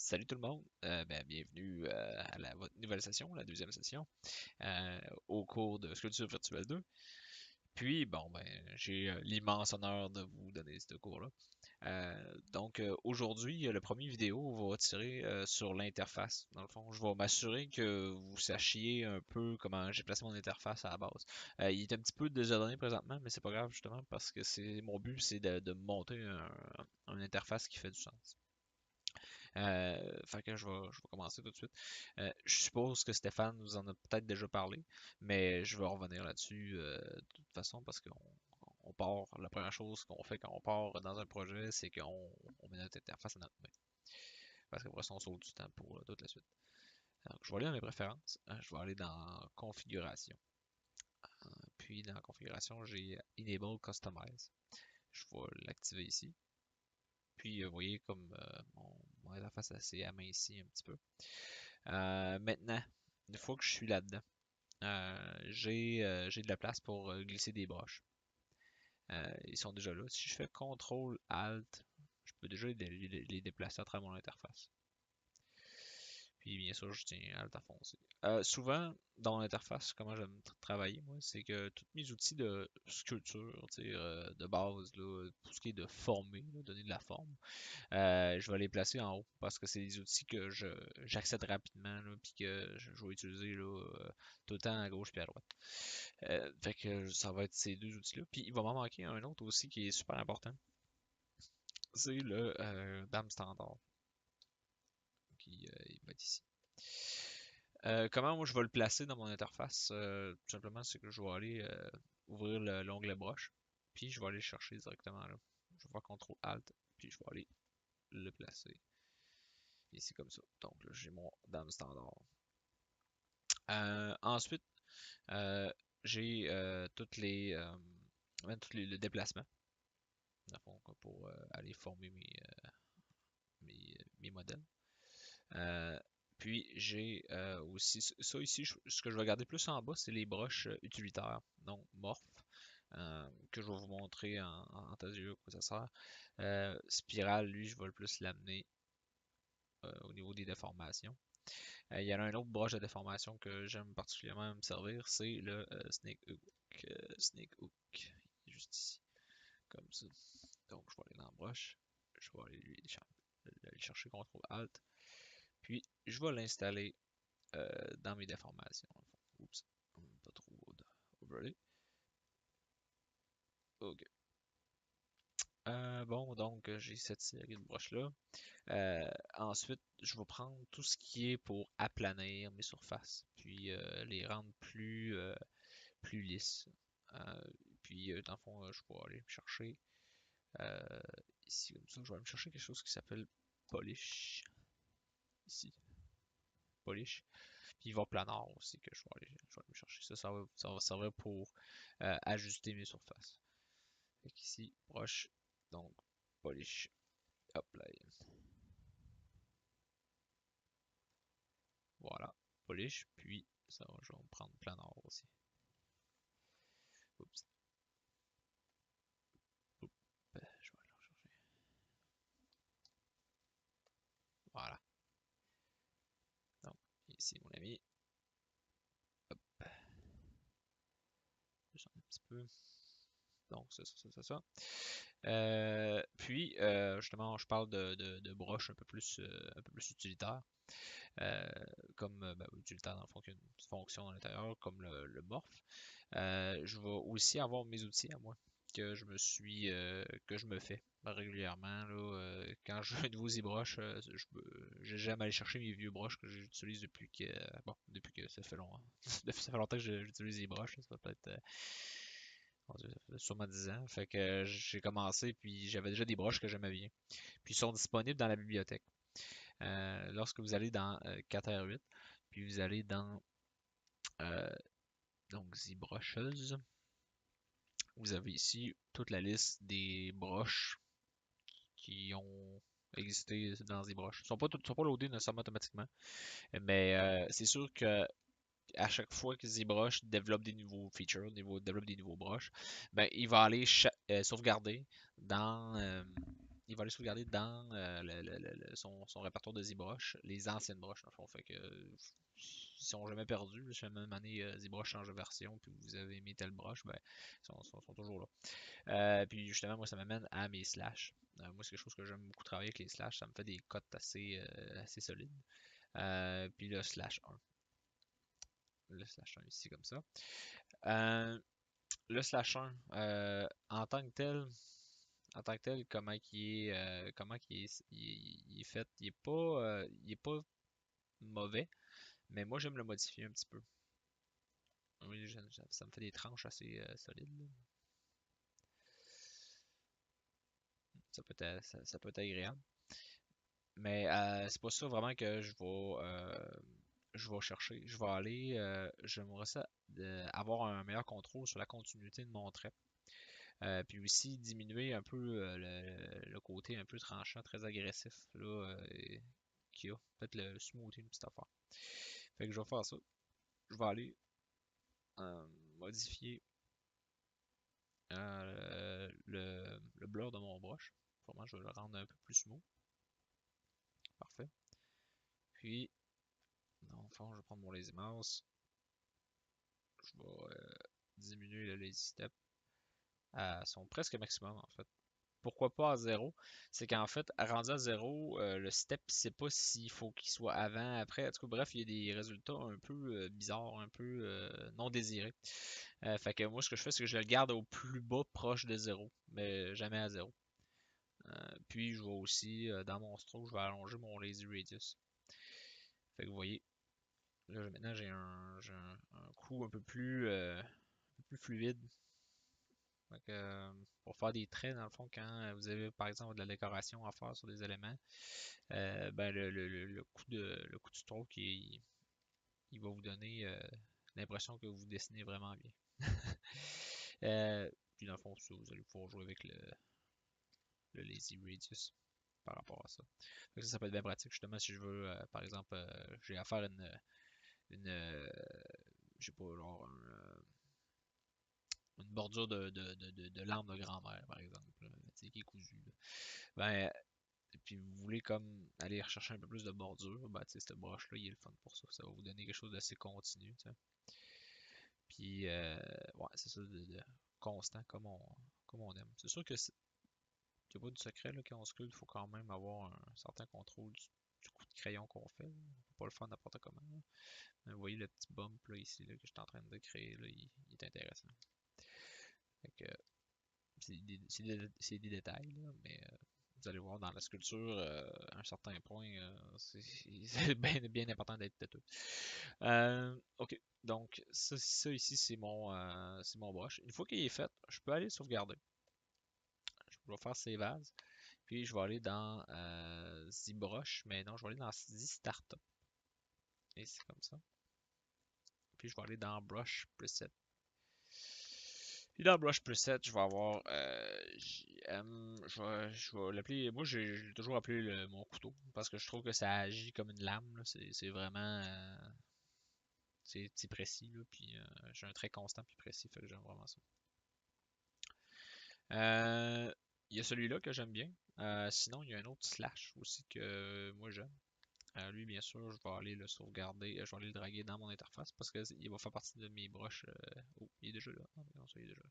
Salut tout le monde, bienvenue à votre nouvelle session, la deuxième session, euh, au cours de Sculpture Virtuelle 2. Puis, j'ai l'immense honneur de vous donner ce cours-là. Aujourd'hui, le premier vidéo va tirer sur l'interface. Dans le fond, je vais m'assurer que vous sachiez un peu comment j'ai placé mon interface à la base. Il est un petit peu désordonné présentement, mais c'est pas grave justement parce que c'est mon but, c'est de monter une interface qui fait du sens. Fait que je vais commencer tout de suite. Je suppose que Stéphane vous en a peut-être déjà parlé, mais je vais revenir là-dessus de toute façon parce qu'on part, la première chose qu'on fait quand on part dans un projet, c'est qu'on met notre interface à notre main. Parce qu'après ça, on sauve du temps pour toute la suite. Donc, je vais aller dans mes préférences. Je vais aller dans Configuration. Puis dans Configuration, j'ai Enable Customize. Je vais l'activer ici. Puis, vous voyez comme mon interface s'est amincie un petit peu. Maintenant, une fois que je suis là-dedans, j'ai de la place pour glisser des broches. Ils sont déjà là. Si je fais CTRL ALT, je peux déjà les déplacer à travers mon interface. Puis bien sûr, je tiens Alt à foncer. Souvent, dans l'interface, comment j'aime travailler, moi, c'est que tous mes outils de sculpture, de base, là, pour ce qui est de former, là, donner de la forme, je vais les placer en haut parce que c'est des outils que j'accède rapidement là, puis que je vais utiliser là, tout le temps à gauche puis à droite. Fait que ça va être ces deux outils-là. Puis il va m'en manquer un autre aussi qui est super important. C'est le dame standard qui il va être ici. Comment moi je vais le placer dans mon interface? Tout simplement, c'est que je vais aller ouvrir l'onglet broche, puis je vais aller le chercher directement là. Je vais faire CTRL ALT, puis je vais aller le placer ici comme ça. Donc là, j'ai mon dame standard. Ensuite, euh, j'ai le déplacement dans le fond, pour aller former mes modèles. Euh, Puis j'ai aussi ça ici, ce que je vais garder plus en bas, c'est les broches utilitaires, donc morph, que je vais vous montrer en tas de yeux à quoi ça sert. Spirale, lui, je vais le plus l'amener au niveau des déformations. Il y en a un autre broche de déformation que j'aime particulièrement me servir, c'est le Snake Hook. Snake Hook, il est juste ici, comme ça. Donc je vais aller dans la broche, je vais aller chercher CTRL ALT, puis je vais l'installer dans mes déformations. Oups, pas trop overlay. Ok. Bon, donc j'ai cette série de broches-là. Ensuite, je vais prendre tout ce qui est pour aplanir mes surfaces, puis les rendre plus lisses. Euh, Puis, dans le fond, je vais aller me chercher euh, ici, comme ça, je vais aller me chercher quelque chose qui s'appelle Polish. Ici, Polish. Puis, il va planar aussi que je vais aller me chercher. Ça va servir pour ajuster mes surfaces. Fait qu'ici, broche, donc Polish. Hop là. Voilà, polish, puis ça va, je vais prendre planar aussi. Oups. Oups. Je vais aller rechercher. Voilà. Donc, ici, mon ami. Hop. J'en ai un petit peu. Donc, ça. Puis, justement, je parle de broches un peu plus utilitaires. Euh, Comme utilitaire dans le fond, qui a une petite fonction à l'intérieur, comme le morph. Je vais aussi avoir mes outils à moi que je me fais régulièrement là, quand je veux un nouveau ZBrush, j'aime aller chercher mes vieux brushes que j'utilise depuis que ça fait longtemps. Ça fait longtemps que j'utilise ZBrush, ça peut être mon Dieu, ça fait sûrement 10 ans. Fait que j'ai commencé puis j'avais déjà des brushes que j'aimais bien. Puis ils sont disponibles dans la bibliothèque. Lorsque vous allez dans 4R8, puis vous allez dans euh, donc ZBrushes, vous avez ici toute la liste des broches qui ont existé dans ZBrush. Ils sont pas loadés nécessairement automatiquement, mais c'est sûr que à chaque fois que ZBrush développe des nouveaux features, développe des nouveaux broches, ben, il va aller sauvegarder dans il va aller sauvegarder dans son répertoire de ZBrush, les anciennes broches, dans le fond. Fait que ils sont jamais perdus. Si jamais une année ZBrush change de version, puis vous avez mis telle broche, ben, ils sont toujours là. Puis justement, moi, ça m'amène à mes slash. Moi, c'est quelque chose que j'aime beaucoup travailler avec les slash. Ça me fait des cotes assez solides. Puis le slash 1. Le slash 1 ici, comme ça. Euh, le slash 1, en tant que tel, comment il est fait, il est pas mauvais, mais moi j'aime le modifier un petit peu. Oui, ça me fait des tranches assez solides, là. Ça peut être agréable. Mais c'est pas ça vraiment que je vais chercher. Je vais aller, j'aimerais ça avoir un meilleur contrôle sur la continuité de mon trait. Puis aussi diminuer un peu le côté un peu tranchant, très agressif là, qu'il y a. Peut-être le smoother une petite affaire. Fait que je vais faire ça. Je vais aller modifier le blur de mon brush. Vraiment, je vais le rendre un peu plus smooth. Parfait. Puis, dans le fond, je vais prendre mon lazy mouse. Je vais diminuer le lazy step à son presque maximum en fait. Pourquoi pas à 0? C'est qu'en fait, rendu à 0, le step, il sait pas s'il faut qu'il soit avant, après. En tout cas, bref, il y a des résultats un peu bizarres, un peu non désirés. Fait que moi, ce que je fais, c'est que je le garde au plus bas proche de 0, mais jamais à 0. Puis, je vais aussi, dans mon stroke, je vais allonger mon lazy radius. Fait que vous voyez, là, maintenant, j'ai un coup un peu plus fluide. Donc, pour faire des traits, dans le fond, quand vous avez par exemple de la décoration à faire sur des éléments, ben le coup de stroke, il va vous donner l'impression que vous dessinez vraiment bien. Puis dans le fond, ça, vous allez pouvoir jouer avec le lazy radius par rapport à ça. Donc ça peut être bien pratique justement si je veux, par exemple, j'ai à faire je sais pas, genre une bordure de l'arbre de grand-mère, par exemple, là, qui est cousue. Là. Ben, puis vous voulez comme aller rechercher un peu plus de bordure, ben, cette broche-là, il est le fun pour ça. Ça va vous donner quelque chose d'assez continu. T'sais. Puis, ouais, c'est ça, de constant, comme on aime. C'est sûr que il n'y a pas de secret là, quand on sculpte, il faut quand même avoir un certain contrôle du coup de crayon qu'on fait. Là. On peut pas le faire n'importe comment. Là. Mais vous voyez le petit bump là, ici là, que je suis en train de créer, là, il est intéressant. Fait que, c'est des détails, là, mais vous allez voir dans la sculpture, à un certain point, c'est bien important d'être têteux. Ok, donc ça ici, c'est mon brush. Une fois qu'il est fait, je peux aller sauvegarder. Je vais faire Save As, puis je vais aller dans ZBrush, mais non, je vais aller dans ZStartup. Et c'est comme ça. Puis je vais aller dans Brush Preset. Puis dans Brush Preset, je vais avoir JM, je vais l'appeler, moi j'ai toujours appelé mon couteau parce que je trouve que ça agit comme une lame, là. C'est vraiment c'est précis, là, puis j'ai un trait constant puis précis, fait que j'aime vraiment ça. Il y a celui-là que j'aime bien. Sinon, il y a un autre slash aussi que moi j'aime. Lui, bien sûr, je vais aller le sauvegarder, je vais aller le draguer dans mon interface parce qu'il va faire partie de mes broches. Oh, il est déjà là. Ah, non, ça, il est déjà là.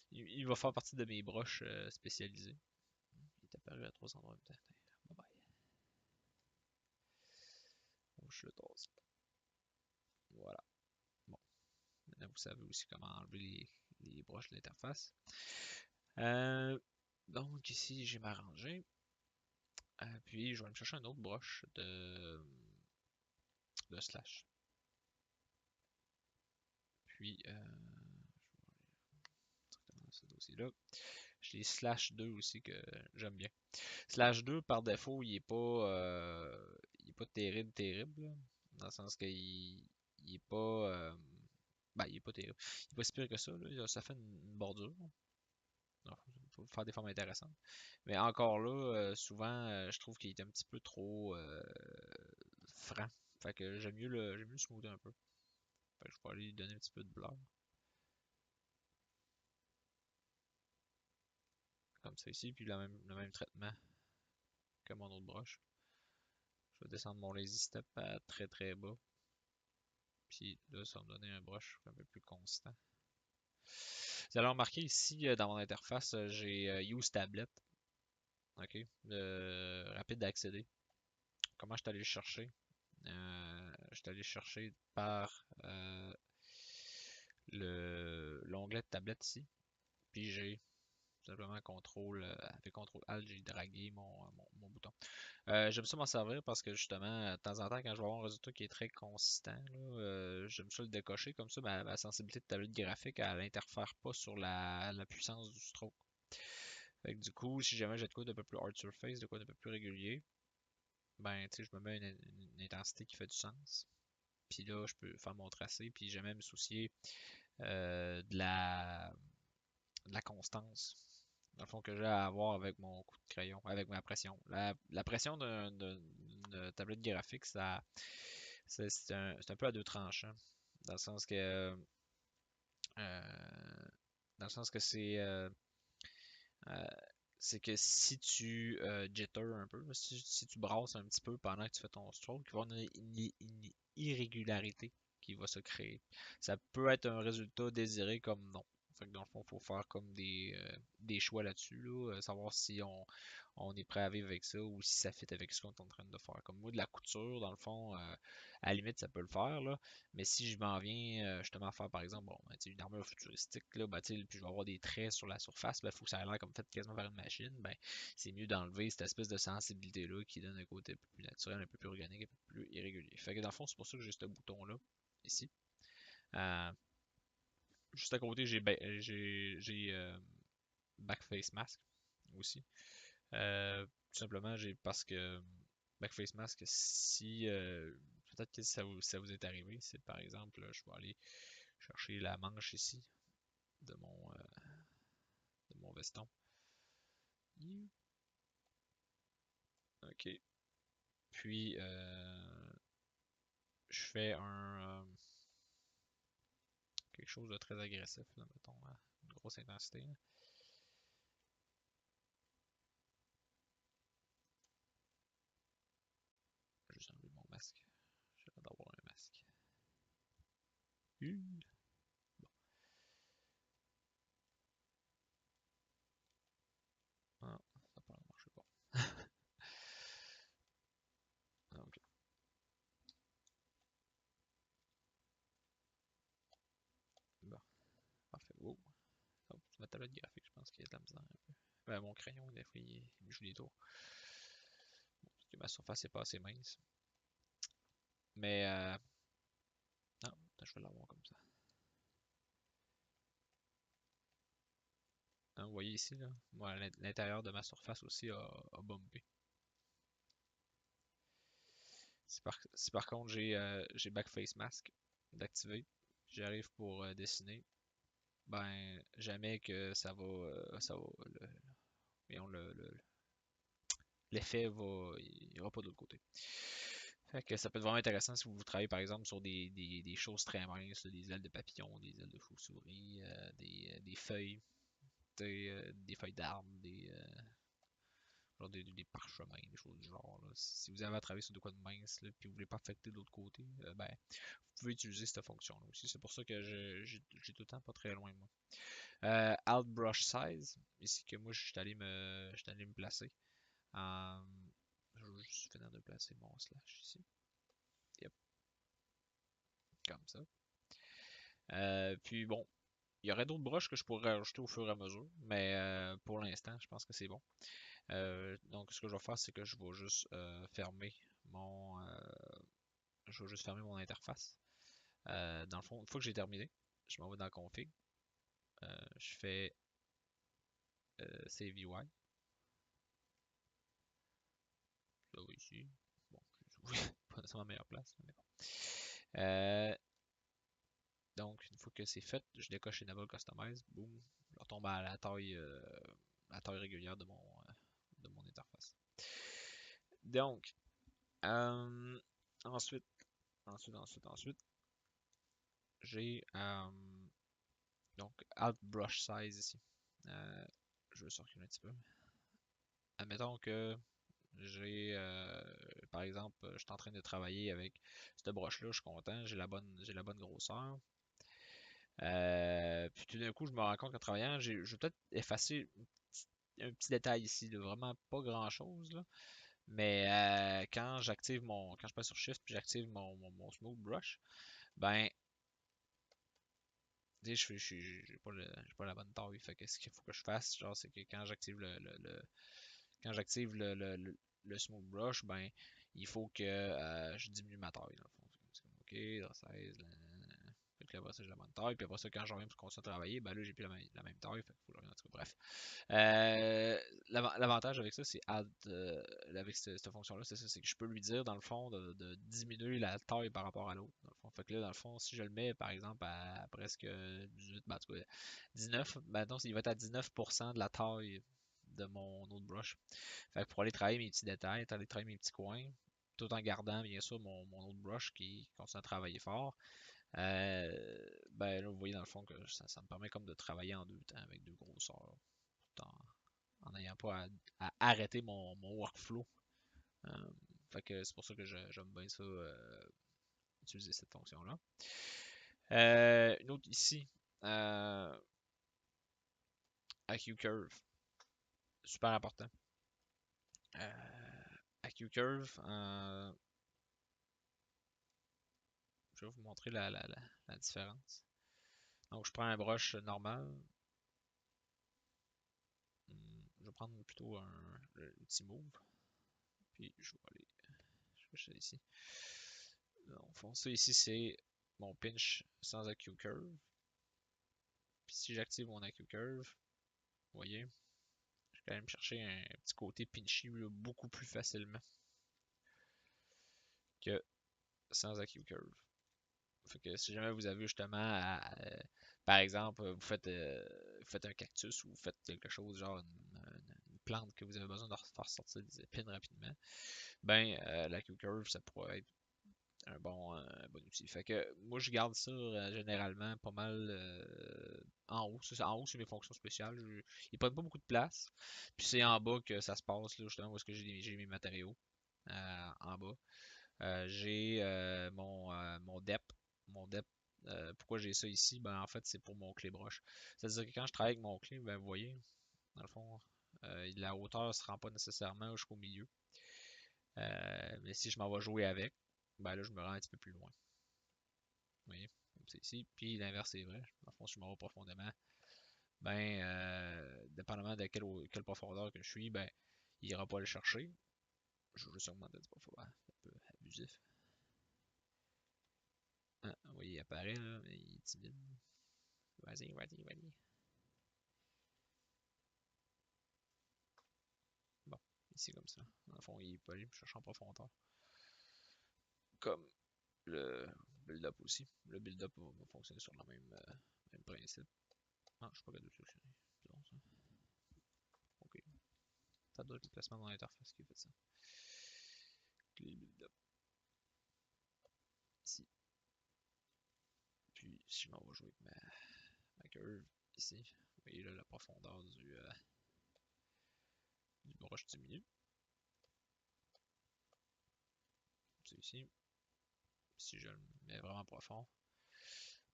Il va faire partie de mes broches spécialisées. Il est apparu à 3 endroits en même temps. Bye bye. Oh, je le tosse. Voilà. Bon. Maintenant, vous savez aussi comment enlever les broches de l'interface. Euh, donc, ici, j'ai ma rangée. Puis, je vais aller me chercher une autre broche de slash. Puis, dans ce dossier-là. J'ai slash 2 aussi que j'aime bien. Slash 2, par défaut, il est pas terrible, terrible. Là, dans le sens qu'il il est pas. Ben, il est pas terrible. Il est pas si pire que ça. Là, ça fait une bordure. Donc, faut faire des formes intéressantes. Mais encore là, souvent, je trouve qu'il est un petit peu trop franc. Fait que j'aime mieux le smoother un peu. Fait que je vais aller lui donner un petit peu de blur. comme ça ici, puis le même traitement que mon autre brush. Je vais descendre mon lazy step à très très bas. Puis là, ça va me donner un brush un peu plus constant. Vous allez remarquer ici, dans mon interface, j'ai Use Tablet. OK. Rapide d'accéder. Comment je suis allé le chercher? Je suis allé le chercher par l'onglet de tablette ici. Puis j'ai simplement avec CTRL ALT, j'ai dragué mon bouton. J'aime ça m'en servir parce que justement, de temps en temps, quand je vais avoir un résultat qui est très consistant, là, j'aime ça le décocher. Comme ça, ma sensibilité de tablette graphique, elle n'interfère pas sur la puissance du stroke. Fait que du coup, si jamais j'ai de quoi d'un peu plus hard surface, de quoi d'un peu plus régulier, ben, tu sais, je me mets une intensité qui fait du sens. Puis là, je peux faire mon tracé, puis j'ai même me soucier de la constance, dans le fond, que j'ai à avoir avec mon coup de crayon, avec ma pression. La pression d'une tablette graphique, c'est un peu à deux tranchants, dans le sens que, euh, dans le sens que euh, c'est que si tu jitter un peu, si tu brasses un petit peu pendant que tu fais ton stroke, il va y avoir une irrégularité qui va se créer. Ça peut être un résultat désiré comme non. Fait que dans le fond, il faut faire comme des choix là-dessus, là, savoir si on est prêt à vivre avec ça ou si ça fit avec ce qu'on est en train de faire. Comme moi, de la couture, dans le fond, à la limite, ça peut le faire, là, mais si je m'en viens justement à faire, par exemple, bon, ben, une armure futuristique, là, ben, puis je vais avoir des traits sur la surface, il faut que ça ait l'air comme fait quasiment vers une machine, ben, c'est mieux d'enlever cette espèce de sensibilité-là qui donne un côté un peu plus naturel, un peu plus organique, un peu plus irrégulier. Fait que dans le fond, c'est pour ça que j'ai ce bouton-là, ici. Euh, Juste à côté, j'ai Backface Mask aussi. Tout simplement, parce que Backface Mask, si peut-être que ça vous est arrivé, c'est par exemple, je vais aller chercher la manche ici de mon veston. Ok. Puis, je fais quelque chose de très agressif, là, mettons, une grosse intensité. Là. Je vais juste enlever mon masque. J'ai hâte d'avoir un masque. Bon. Ah, ça ne marche pas. Ah, ok. Bon, parfait. Wow. Oh, c'est ma tablette graphique, je pense qu'il y a de la misère un peu. Ben, mon crayon, des fois, il me joue des tours. Bon, parce que ma surface n'est pas assez mince. Mais, non, je vais l'avoir comme ça. Hein, vous voyez ici, là, moi, l'intérieur de ma surface aussi a bumpé. Si par contre j'ai Backface Mask d'activer, j'arrive pour dessiner, ben jamais que voyons, l'effet il ira pas de l'autre côté. Fait que ça peut être vraiment intéressant si vous travaillez par exemple sur des choses très minces, là, des ailes de papillon, des ailes de chauve-souris, des feuilles, des feuilles d'arbres, genre des parchemins, des choses du genre. Là. Si vous avez à travailler sur de quoi de mince, là, puis vous voulez pas affecter de l'autre côté, ben, vous pouvez utiliser cette fonction-là aussi. C'est pour ça que j'ai tout le temps pas très loin, moi. Alt Brush Size, ici que moi, je suis allé me placer. Je vais juste finir de placer mon slash ici. Yep, comme ça. Puis bon, il y aurait d'autres brushes que je pourrais rajouter au fur et à mesure, mais pour l'instant, je pense que c'est bon. Donc, ce que je vais faire, c'est que je vais juste fermer mon interface. Dans le fond, une fois que j'ai terminé, je m'en vais dans config. Je fais Save UI. Ça va ici. Bon, pas nécessairement la meilleure place, mais bon. Euh, donc, une fois que c'est fait, je décoche Enable Customize. Boum. Je retombe à la taille régulière de mon interface. Donc, euh, ensuite, ensuite, j'ai donc Alt Brush Size ici. Euh, je vais circuler un petit peu. Admettons que j'ai, par exemple, je suis en train de travailler avec cette broche-là, je suis content, j'ai la bonne grosseur. Puis tout d'un coup, je me rends compte qu'en travaillant, je vais peut-être effacer un petit détail ici, là, vraiment pas grand-chose, là. Mais quand je passe sur Shift puis j'active mon Smooth Brush, ben, tu sais, j'ai pas la bonne taille. Fait que ce qu'il faut que je fasse, genre, c'est que quand j'active quand j'active le Smooth Brush, ben, il faut que je diminue ma taille, dans le fond. C'est comme, OK, dans 16, fait que là, après ça, j'ai la bonne taille. Puis après ça, quand je reviens pour continuer à travailler, ben là, j'ai plus la même taille. Fait qu'il faut le regarder. En tout cas, bref. L'avantage avec ça, c'est avec cette fonction-là, c'est ça, c'est que je peux lui dire, dans le fond, de diminuer la taille par rapport à l'autre. Dans le fond. Fait que là, dans le fond, si je le mets, par exemple, à presque 18, ben, en tout cas, 19, ben non, il va être à 19% de la taille de mon autre brush. Fait que pour aller travailler mes petits détails, aller travailler mes petits coins, tout en gardant, bien sûr, mon autre brush qui continue à travailler fort. Ben là, vous voyez dans le fond que ça me permet comme de travailler en deux temps avec deux grosseurs, tout en n'ayant pas à arrêter mon workflow. Euh, Fait que c'est pour ça que j'aime bien ça, utiliser cette fonction-là. Une autre ici, AQ Curve, super important. AQ Curve, je vais vous montrer la différence. Donc, je prends un brush normal. Je vais prendre plutôt l'outil Move. Puis, je vais aller chercher ici. Donc, ça ici, c'est mon pinch sans AQ Curve. Puis, si j'active mon AQ Curve, vous voyez, je vais quand même chercher un petit côté pinchy là, beaucoup plus facilement que sans AQ Curve. Fait que si jamais vous avez justement, par exemple, vous faites un cactus ou vous faites quelque chose, genre une plante que vous avez besoin de faire sortir des épines rapidement, ben la Q-Curve, ça pourrait être un bon outil. Fait que moi, je garde ça généralement pas mal en haut. En haut, c'est mes fonctions spéciales. Ils prennent pas beaucoup de place. Puis c'est en bas que ça se passe, là, justement, où est-ce que j'ai mes matériaux. En bas. J'ai mon dep. Mon dep, pourquoi j'ai ça ici? Ben, en fait, c'est pour mon clé broche. C'est-à-dire que quand je travaille avec mon clé, ben, vous voyez, dans le fond, la hauteur ne se rend pas nécessairement jusqu'au milieu. Mais si je m'en vais jouer avec, ben là, je me rends un petit peu plus loin. Vous voyez, comme c'est ici. Puis l'inverse est vrai. Dans le fond, si je m'en vais profondément, ben, dépendamment de quelle profondeur que je suis, ben, il ira pas le chercher. Je vais juste augmenter de profondeur. C'est un peu abusif. Ah, vous voyez, il apparaît là, mais il est timide. Vas-y, vas-y, vas-y. Bon, ici comme ça. Dans le fond, il est pas libre, je cherche en profondeur. Comme le build-up aussi. Le build-up va fonctionner sur le même principe. Ah, je suis pas capable de sélectionner. C'est bon ça. Ok. Ça doit être le placement dans l'interface qui a fait ça. Clé build-up. Ici. Puis si je m'en vais jouer avec ma curve ici. Vous voyez là la profondeur du brush diminue. C'est ici. Si je le mets vraiment profond,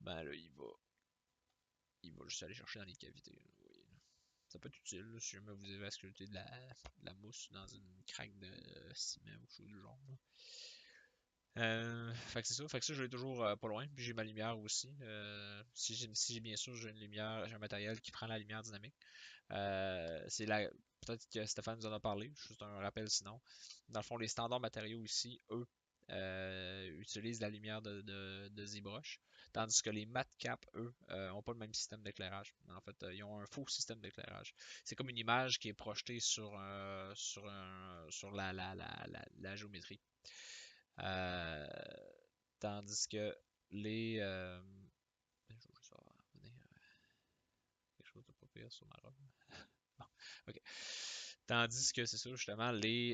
ben là il va juste aller chercher dans les cavités. Là, vous voyez, là. Ça peut être utile là, si jamais vous avez à sculpter de la mousse dans une craque de ciment ou chose du genre. Fait que c'est ça. Fait que ça, je l'ai toujours pas loin. Puis j'ai ma lumière aussi. Si bien sûr j'ai une lumière, j'ai un matériel qui prend la lumière dynamique. C'est la. Peut-être que Stéphane nous en a parlé, juste un rappel sinon. Dans le fond, les standards matériaux ici, eux, utilisent la lumière de ZBrush, tandis que les matcap, eux, n'ont pas le même système d'éclairage. En fait, ils ont un faux système d'éclairage. C'est comme une image qui est projetée sur la géométrie. Euh, Tandis que les. Je vais juste revenir quelque chose de pas pire sur ma robe. Bon, ok. Tandis que c'est ça, justement, les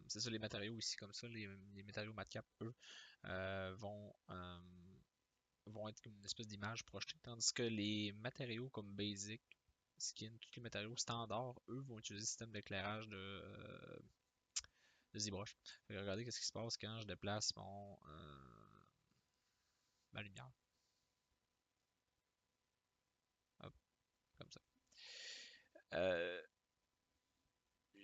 c'est ça, les matériaux ici comme ça, les matériaux matcap, eux, vont vont être comme une espèce d'image projetée, tandis que les matériaux comme Basic, Skin, tous les matériaux standards, eux, vont utiliser le système d'éclairage de ZBrush. Fait que regardez qu'est-ce qui se passe quand je déplace ma lumière. Hop, comme ça. Euh,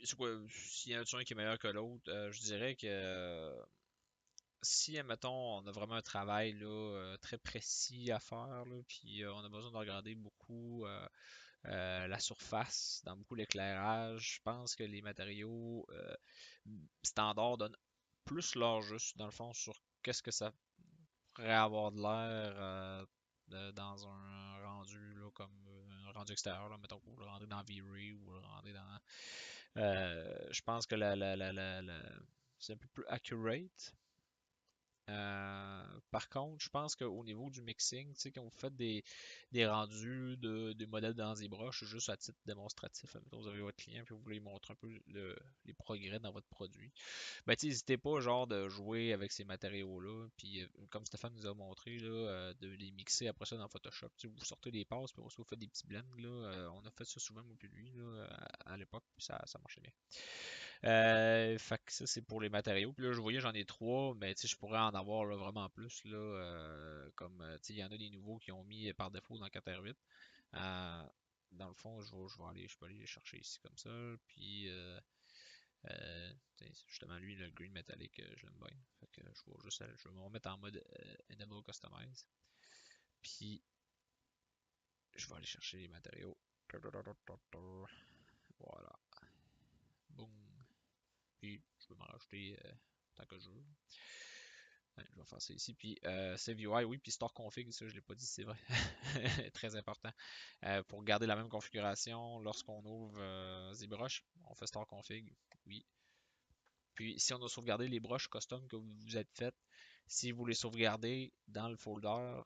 c'est quoi, s'il y en a un qui est meilleur que l'autre, je dirais que si, admettons, on a vraiment un travail là, très précis à faire, là, puis on a besoin de regarder beaucoup la surface, dans beaucoup l'éclairage, je pense que les matériaux standards donnent plus leur juste, dans le fond, sur qu'est-ce que ça pourrait avoir de l'air dans un rendu là, comme un rendu extérieur, là, mettons, pour le rendre dans V-Ray ou le rendre dans. Je pense que c'est un peu plus accurate. Par contre, je pense qu'au niveau du mixing, tu sais, quand vous faites des rendus des modèles dans ZBrush, juste à titre démonstratif, admettons, vous avez votre client et vous voulez lui montrer un peu les progrès dans votre produit, ben, n'hésitez pas genre de jouer avec ces matériaux-là, puis comme Stéphane nous a montré, là, de les mixer après ça dans Photoshop. Tu sais, vous sortez des passes, puis vous faites des petits blends, là, on a fait ça souvent, moi puis lui, là, à l'époque, puis ça marchait bien. Fait que ça, c'est pour les matériaux. Puis là, je voyais, j'en ai trois, mais tu sais, je pourrais en avoir là, vraiment plus. Là, comme, tu sais, il y en a des nouveaux qui ont mis par défaut dans 4R8. Euh, dans le fond, je peux aller les chercher ici comme ça. Puis, justement, lui, le green metallic, je l'aime bien. Fait que je vais me remettre en mode Enable Customize. Puis, je vais aller chercher les matériaux. Voilà. Boom. Puis, je peux m'en rajouter tant que je veux. Ouais, je vais faire ça ici. Puis Save UI, oui, puis Store Config, ça je l'ai pas dit, c'est vrai. Très important. Pour garder la même configuration, lorsqu'on ouvre ZBrush, on fait Store Config, oui. Puis si on a sauvegardé les brushes custom que vous vous êtes faites, si vous les sauvegardez dans le folder,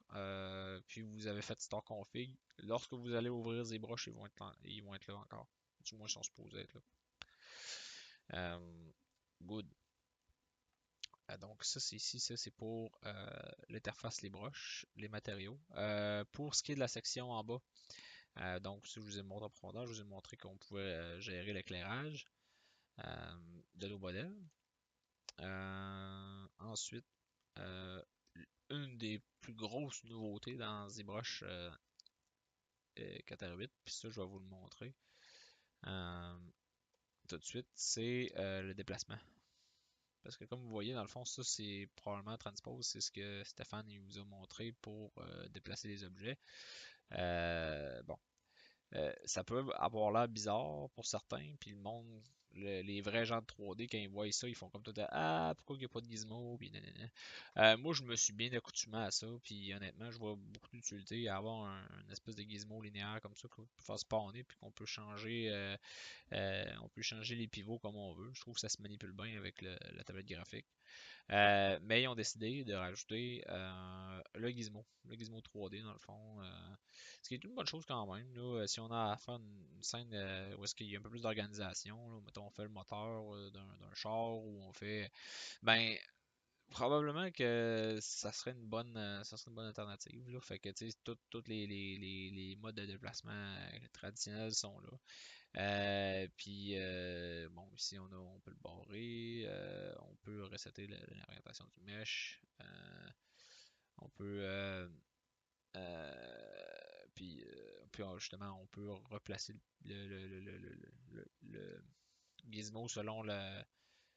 puis vous avez fait Store Config, lorsque vous allez ouvrir ZBrush, ils vont être là encore. Du moins, ils sont supposés être là. Good. Donc ça c'est ici, ça c'est pour l'interface, les broches, les matériaux. Pour ce qui est de la section en bas, donc si je vous ai montré en profondeur, je vous ai montré qu'on pouvait gérer l'éclairage de nos modèles. Ensuite, euh, une des plus grosses nouveautés dans ZBrush 4R8, puis ça je vais vous le montrer tout de suite, c'est le déplacement. Parce que comme vous voyez, dans le fond, ça c'est probablement transpose, c'est ce que Stéphane il vous a montré pour déplacer les objets. Bon, ça peut avoir l'air bizarre pour certains, puis le monde, les vrais gens de 3D, quand ils voient ça, ils font comme tout ah, pourquoi il n'y a pas de gizmo, puis nanana. Moi, je me suis bien accoutumé à ça, puis honnêtement, je vois beaucoup d'utilité à avoir une espèce de gizmo linéaire comme ça qu'on peut faire spawner, puis qu'on peut changer. On peut changer les pivots comme on veut. Je trouve que ça se manipule bien avec la tablette graphique. Mais ils ont décidé de rajouter le gizmo 3D dans le fond. Ce qui est une bonne chose quand même. Là, si on a à faire une scène où est-ce qu'il y a un peu plus d'organisation, mettons on fait le moteur d'un char ou on fait. Ben, probablement que ça serait une bonne alternative. Là. Fait que tous les modes de déplacement traditionnels sont là. Puis, bon, ici on peut le barrer, on peut resetter l'orientation du mesh, on peut, puis justement, on peut replacer le gizmo selon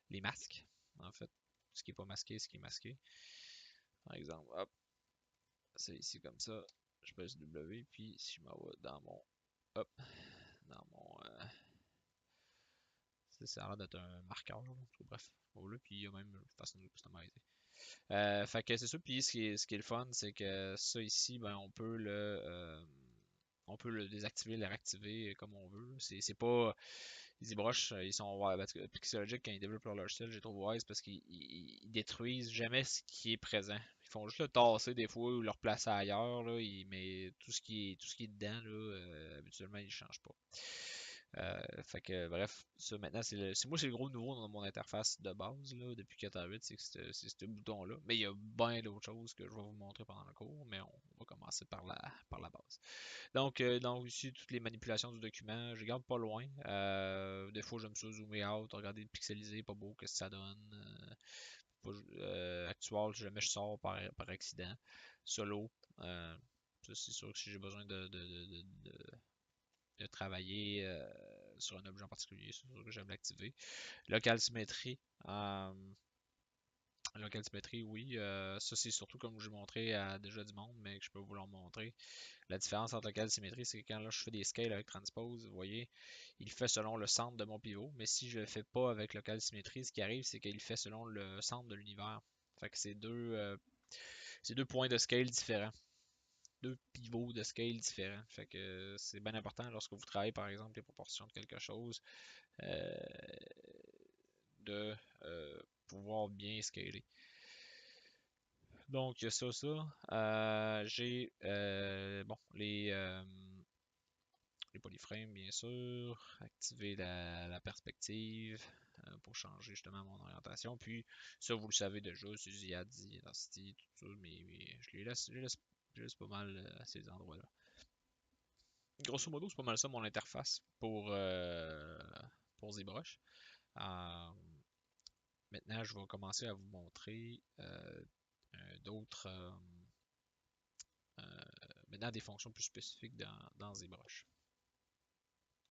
les masques, en fait. Ce qui est pas masqué, ce qui est masqué. Par exemple, hop, c'est ici comme ça. Je pèse W, puis si je m'en vais dans mon, hop, dans mon, ça a l'air d'être un marqueur. Là. Bref, voilà, puis il y a même une façon de le customiser. Fait que c'est ça, puis ce qui est le fun, c'est que ça ici, ben, on peut le désactiver, le réactiver comme on veut. C'est pas. Les ZBrush, ils sont. Ouais, parce que Pixologic, quand ils développent leur logiciel, j'ai trouvé wise parce qu'ils détruisent jamais ce qui est présent. Ils font juste le tasser des fois ou le replacer ailleurs, là, mais tout ce qui est dedans, là, habituellement, ils ne changent pas. Fait que bref, ça maintenant c'est le gros nouveau dans mon interface de base là, depuis 4.8, c'est que c'est ce bouton-là. Mais il y a bien d'autres choses que je vais vous montrer pendant le cours, mais on va commencer par la base. Donc ici, toutes les manipulations du document, je garde pas loin. Des fois, j'aime ça zoomer out, regarder le pixelisé, pas beau, qu'est-ce que ça donne. Actual, si jamais je sors par accident. Solo, ça c'est sûr que si j'ai besoin de travailler sur un objet en particulier, c'est sûr que j'aime l'activer. Local symétrie. Local symétrie, oui. Ça, c'est surtout comme j'ai montré à déjà du monde, mais que je peux vous le montrer. La différence entre local symétrie, c'est que quand là, je fais des scales avec transpose, vous voyez, il fait selon le centre de mon pivot. Mais si je le fais pas avec local symétrie, ce qui arrive, c'est qu'il fait selon le centre de l'univers. Fait que c'est deux points de scale différents. Deux pivots de scale différents. Fait que c'est bien important lorsque vous travaillez par exemple les proportions de quelque chose euh, de pouvoir bien scaler. Donc il y a ça. J'ai bon les polyframes bien sûr, activer la perspective pour changer justement mon orientation. Puis ça vous le savez déjà, c'est ZIAD, Density, tout ça, mais je laisse pas mal à ces endroits-là. Grosso modo, c'est pas mal ça mon interface pour ZBrush. Euh, Maintenant, je vais commencer à vous montrer d'autres, maintenant des fonctions plus spécifiques dans ZBrush.